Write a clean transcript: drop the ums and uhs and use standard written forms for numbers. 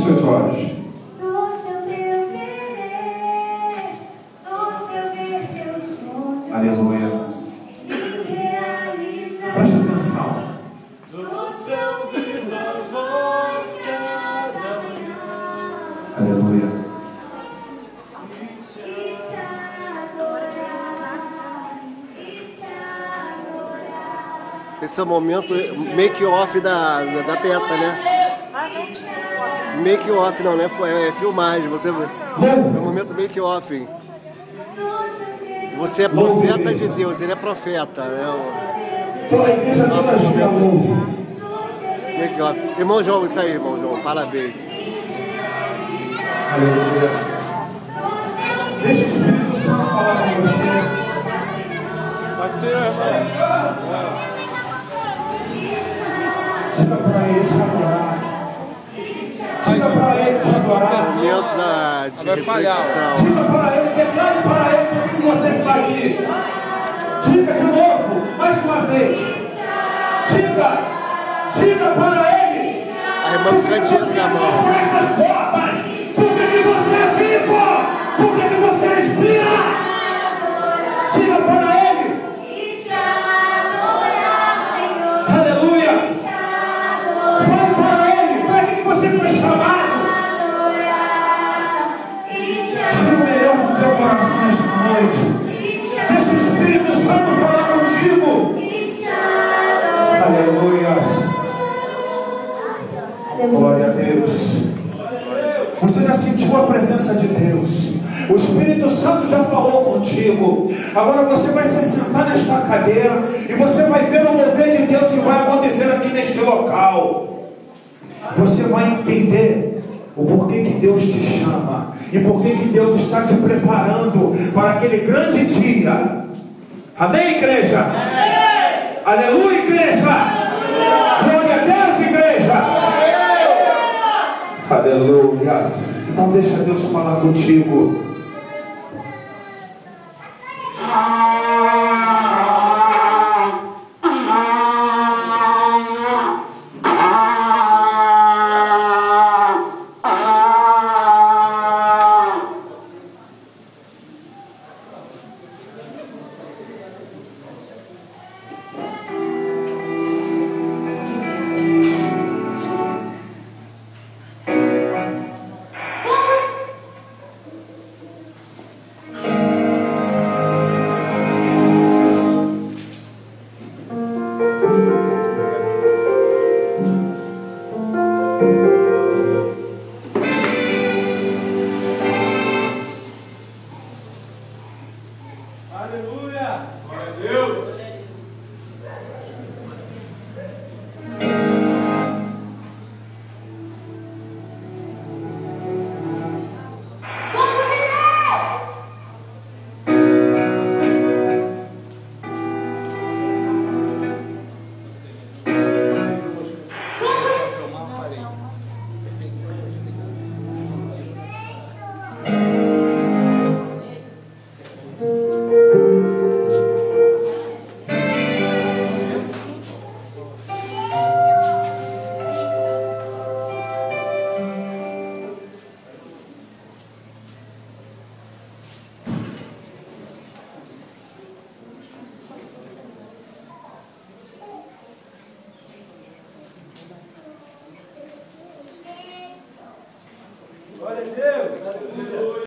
seus olhos. Aleluia. Preste atenção. Aleluia. Esse é o momento make-off da peça, né? Make-off não, né? É filmagem. Você, é o momento make-off. Você é profeta de Deus, ele é profeta. Toda a igreja toda junta louve. Make-off. Irmão João, isso aí, irmão João. Parabéns. Aleluia. Deixa o Espírito Santo falar com você. Pode ser, irmão. Diga para ele te adorar. Diga para ele te adorar. De reflexão. Diga para ele, declare para ele por que você está aqui. Diga de novo, mais uma vez. Diga para ele. A irmã cantinha na mão. Por essas portas. Por que você é vivo? Por que você respira? Diga para ele. Aleluia. Fale para ele. Para que você foi chamado? Tira o melhor do teu coração nesta noite. Deixa o Espírito Santo falar contigo. Aleluia. Glória a Deus. Você já sentiu a presença de Deus. O Espírito Santo já falou contigo. Agora você vai se sentar nesta cadeira e você vai ver o mover de Deus que vai acontecer aqui neste local. Você vai entender o porquê que Deus te chama e porquê que Deus está te preparando para aquele grande dia. Amém, igreja? Amém. Aleluia, igreja. Glória a Deus, igreja. Aleluia. Então deixa Deus falar contigo.